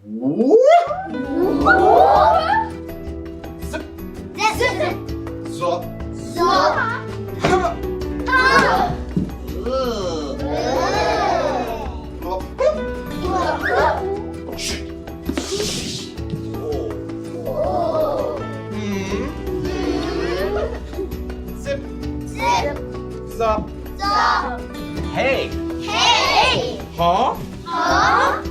Hey. Hey. Huh? Huh?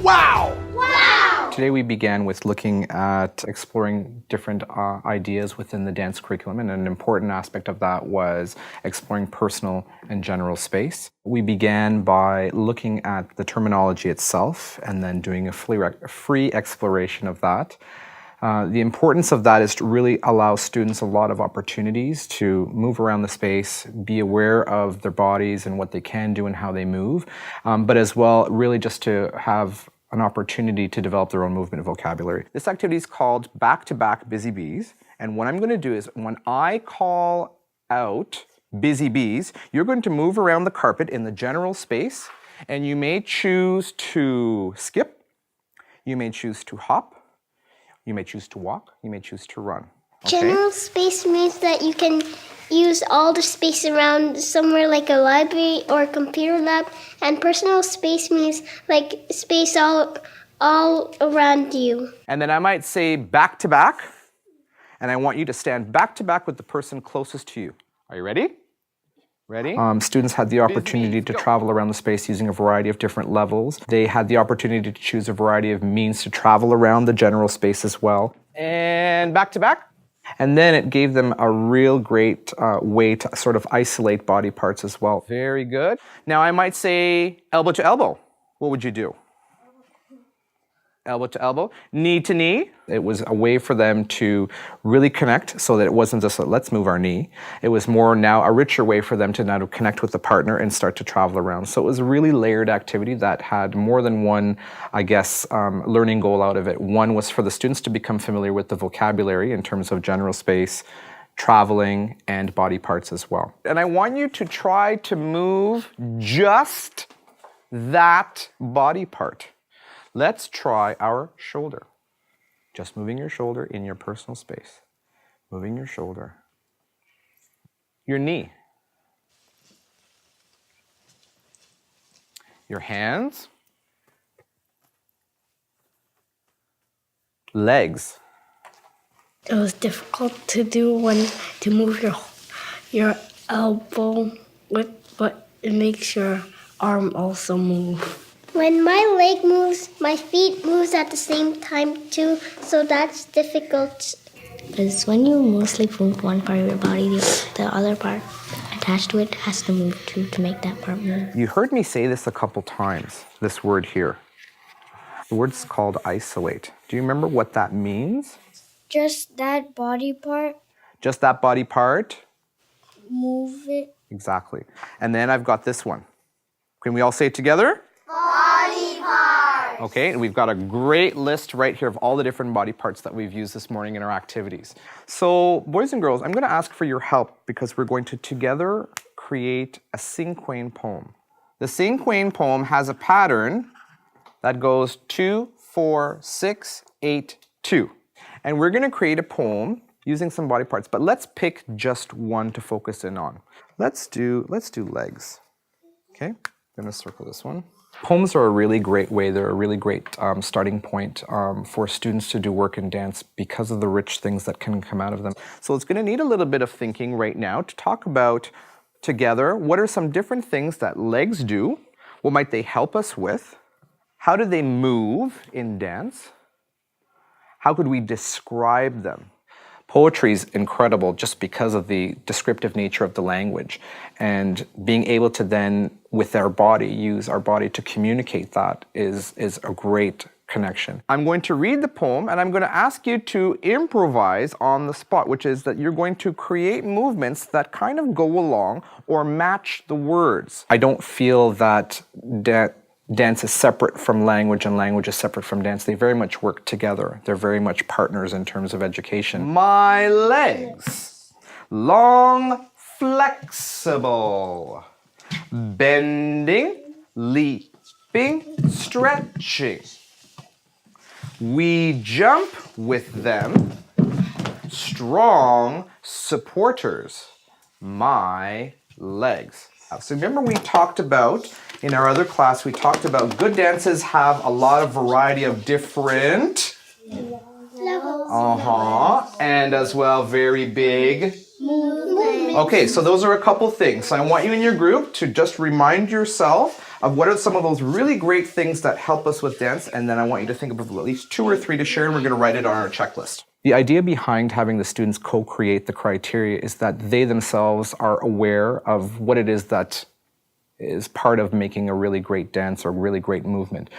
Wow. Wow. Today we began with looking at exploring different ideas within the dance curriculum, and an important aspect of that was exploring personal and general space. We began by looking at the terminology itself and then doing a free exploration of that. The importance of that is to really allow students a lot of opportunities to move around the space, be aware of their bodies and what they can do and how they move, but as well really just to have an opportunity to develop their own movement vocabulary. This activity is called back-to-back busy bees, and what I'm going to do is when I call out busy bees, you're going to move around the carpet in the general space, and you may choose to skip, you may choose to hop, you may choose to walk, you may choose to run. Okay? General space means that you can use all the space around somewhere like a library or a computer lab, and personal space means like space all around you. And then I might say back to back, and I want you to stand back to back with the person closest to you. Are you ready? Ready? Students had the opportunity to travel around the space using a variety of different levels. They had the opportunity to choose a variety of means to travel around the general space as well. And back to back. And then it gave them a real great way to sort of isolate body parts as well. Very good. Now I might say elbow to elbow. What would you do? Elbow to elbow, knee to knee. It was a way for them to really connect so that it wasn't just a, let's move our knee. It was more now a richer way for them to now connect with the partner and start to travel around. So it was a really layered activity that had more than one, I guess, learning goal out of it. One was for the students to become familiar with the vocabulary in terms of general space, traveling, and body parts as well. And I want you to try to move just that body part. Let's try our shoulder. Just moving your shoulder in your personal space. Moving your shoulder. Your knee. Your hands. Legs. It was difficult to do to move your elbow but it makes your arm also move. When my leg moves, my feet moves at the same time too, so that's difficult. Because when you mostly move one part of your body, the other part attached to it has to move too to make that part move. You heard me say this a couple times, this word here. The word's called isolate. Do you remember what that means? Just that body part. Just that body part? Move it. Exactly. And then I've got this one. Can we all say it together? Body part. Okay, and we've got a great list right here of all the different body parts that we've used this morning in our activities. So, boys and girls, I'm going to ask for your help because we're going to together create a cinquain poem. The cinquain poem has a pattern that goes 2, 4, 6, 8, 2. And we're going to create a poem using some body parts, but let's pick just one to focus in on. Let's do legs. Okay, I'm going to circle this one. Poems are a really great way, they're a really great starting point for students to do work in dance because of the rich things that can come out of them. So it's going to need a little bit of thinking right now to talk about together what are some different things that legs do, what might they help us with, how do they move in dance, how could we describe them. Poetry is incredible just because of the descriptive nature of the language, and being able to then, with our body, use our body to communicate that is a great connection. I'm going to read the poem and I'm going to ask you to improvise on the spot, which is that you're going to create movements that kind of go along or match the words. I don't feel that dance is separate from language and language is separate from dance. They very much work together. They're very much partners in terms of education. My legs, long, flexible, bending, leaping, jumping, stretching. We jump with them, strong supporters, my legs. So remember we talked about, in our other class, we talked about good dances have a lot of variety of different and as well very big movements. Okay, so those are a couple things. So I want you in your group to just remind yourself of what are some of those really great things that help us with dance, and then I want you to think of at least 2 or 3 to share, and we're going to write it on our checklist. The idea behind having the students co-create the criteria is that they themselves are aware of what it is that is part of making a really great dance or really great movement.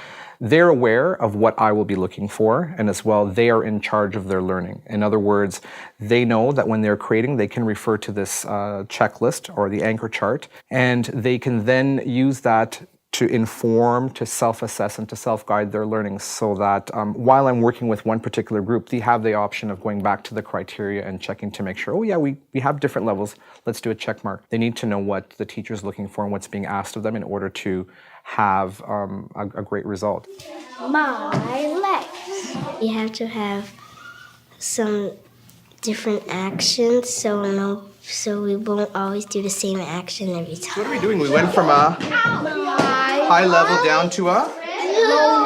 They're aware of what I will be looking for, and as well, they are in charge of their learning. In other words, they know that when they're creating, they can refer to this checklist or the anchor chart, and they can then use that to inform, to self-assess, and to self-guide their learning, so that while I'm working with one particular group, they have the option of going back to the criteria and checking to make sure, oh yeah, we have different levels, let's do a check mark. They need to know what the teacher's looking for and what's being asked of them in order to have a great result. My legs. You have to have some different actions, so we won't always do the same action every time. What are we doing? We went from a high level down to a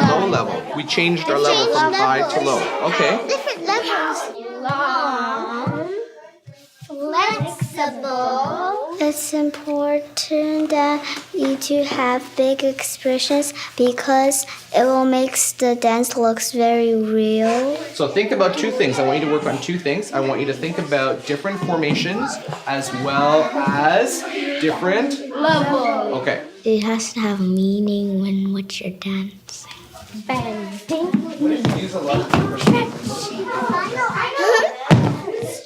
low level. We changed our level from high to low. Okay. Different levels. Long, flexible. It's important that you to have big expressions because it will make the dance looks very real. So think about 2 things. I want you to work on 2 things. I want you to think about different formations as well as different levels. Okay. It has to have meaning when what you're dancing. Use a lot of different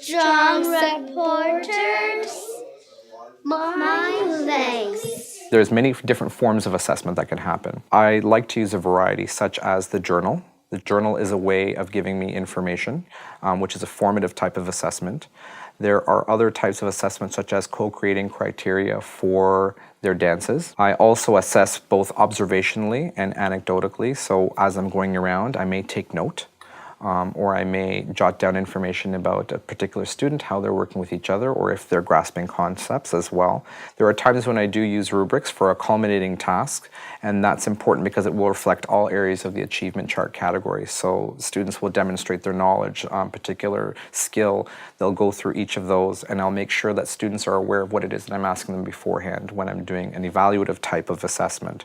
Strong supporters. My legs. There's many different forms of assessment that can happen. I like to use a variety, such as the journal. The journal is a way of giving me information, which is a formative type of assessment. There are other types of assessments, such as co-creating criteria for their dances. I also assess both observationally and anecdotally. So as I'm going around, I may take note. Or I may jot down information about a particular student, how they're working with each other, or if they're grasping concepts as well. There are times when I do use rubrics for a culminating task, and that's important because it will reflect all areas of the achievement chart category. So students will demonstrate their knowledge, particular skill. They'll go through each of those, and I'll make sure that students are aware of what it is that I'm asking them beforehand when I'm doing an evaluative type of assessment.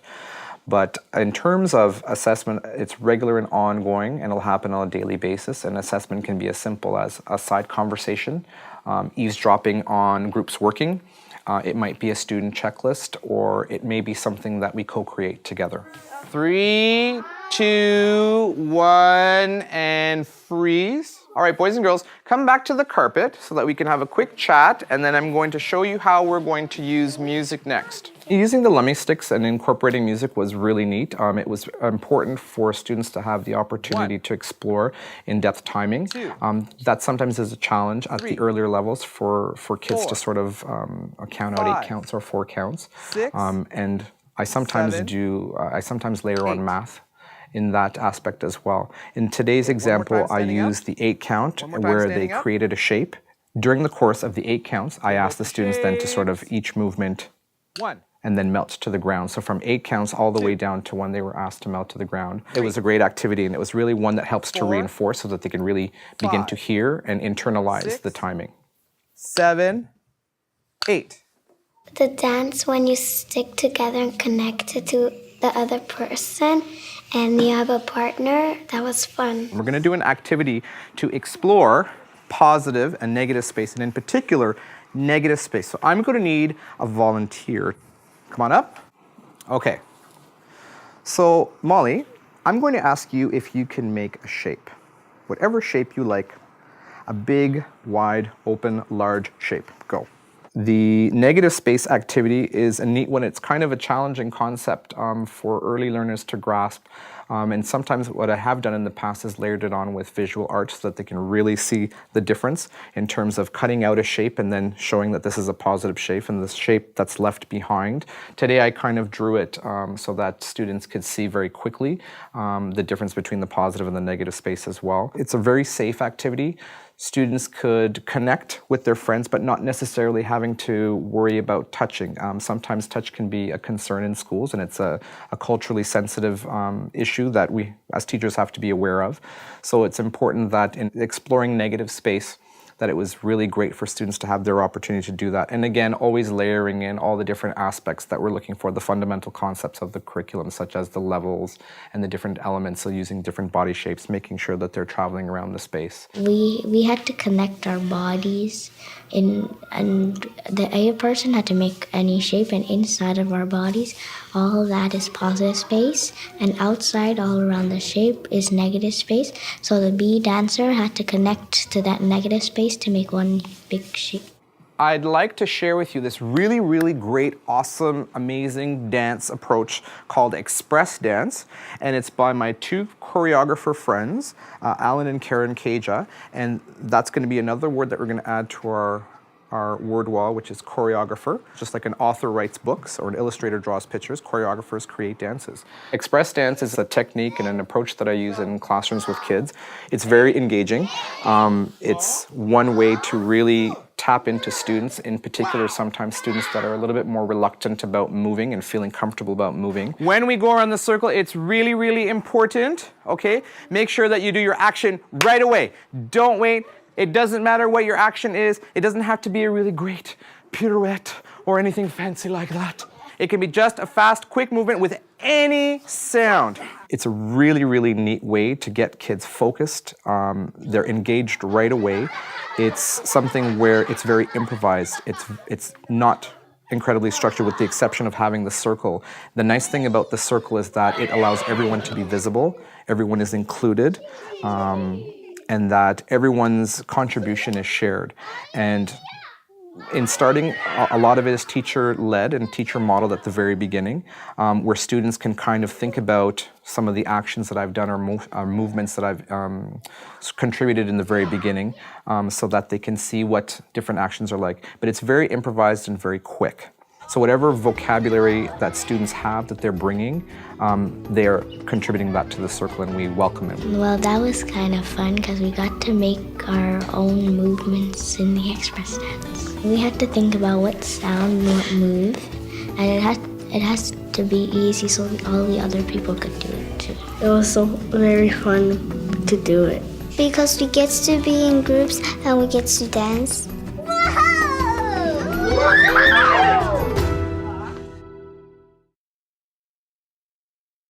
But in terms of assessment, it's regular and ongoing, and it'll happen on a daily basis. And assessment can be as simple as a side conversation, eavesdropping on groups working. It might be a student checklist, or it may be something that we co-create together. 3, 2, 1, and freeze. All right, boys and girls, come back to the carpet so that we can have a quick chat, and then I'm going to show you how we're going to use music next. Using the lummy sticks and incorporating music was really neat. It was important for students to have the opportunity to explore in-depth timing. That sometimes is a challenge at the earlier levels for kids to sort of count out 8 counts or 4 counts. And I sometimes layer on math in that aspect as well. In today's example, I used the 8 count where they created a shape. During the course of the 8 counts, I asked the students then to sort of each movement and then melt to the ground. So from 8 counts all the way down to when they were asked to melt to the ground. It was a great activity, and it was really one that helps to reinforce so that they can really begin to hear and internalize the timing. 7, 8. The dance when you stick together and connect it to the other person and you have a partner, that was fun. We're gonna do an activity to explore positive and negative space, and in particular, negative space. So I'm gonna need a volunteer. Come on up. Okay. So Molly, I'm going to ask you if you can make a shape. Whatever shape you like. A big, wide, open, large shape. Go. The negative space activity is a neat one. It's kind of a challenging concept for early learners to grasp. And sometimes what I have done in the past is layered it on with visual art so that they can really see the difference in terms of cutting out a shape and then showing that this is a positive shape and the shape that's left behind. Today I kind of drew it so that students could see very quickly the difference between the positive and the negative space as well. It's a very safe activity. Students could connect with their friends, but not necessarily having to worry about touching. Sometimes touch can be a concern in schools, and it's a culturally sensitive issue that we, as teachers, have to be aware of. So it's important that in exploring negative space, that it was really great for students to have their opportunity to do that. And again, always layering in all the different aspects that we're looking for, the fundamental concepts of the curriculum, such as the levels and the different elements, so using different body shapes, making sure that they're traveling around the space. We had to connect our bodies and the person had to make any shape, and inside of our bodies, all of that is positive space, and outside all around the shape is negative space. So the bee dancer had to connect to that negative space to make one big shape. I'd like to share with you this really, really great, awesome, amazing dance approach called Express Dance. And it's by my two choreographer friends, Alan and Karen Kaja. And that's going to be another word that we're going to add to our word wall, which is choreographer. Just like an author writes books or an illustrator draws pictures, choreographers create dances. Express dance is a technique and an approach that I use in classrooms with kids. It's very engaging. It's one way to really tap into students, in particular sometimes students that are a little bit more reluctant about moving and feeling comfortable about moving. When we go around the circle, it's really, really important, okay? Make sure that you do your action right away. Don't wait. It doesn't matter what your action is. It doesn't have to be a really great pirouette or anything fancy like that. It can be just a fast, quick movement with any sound. It's a really, really neat way to get kids focused. They're engaged right away. It's something where it's very improvised. It's not incredibly structured with the exception of having the circle. The nice thing about the circle is that it allows everyone to be visible. Everyone is included. And that everyone's contribution is shared. And in starting, a lot of it is teacher-led and teacher-modeled at the very beginning, where students can kind of think about some of the actions that I've done or movements that I've contributed in the very beginning, so that they can see what different actions are like. But it's very improvised and very quick. So whatever vocabulary that students have that they're bringing, they're contributing that to the circle, and we welcome it. Well, that was kind of fun because we got to make our own movements in the express dance. We had to think about what sound, what move, and it has to be easy so all the other people could do it too. It was so very fun to do it. Because we get to be in groups and we get to dance. Woohoo!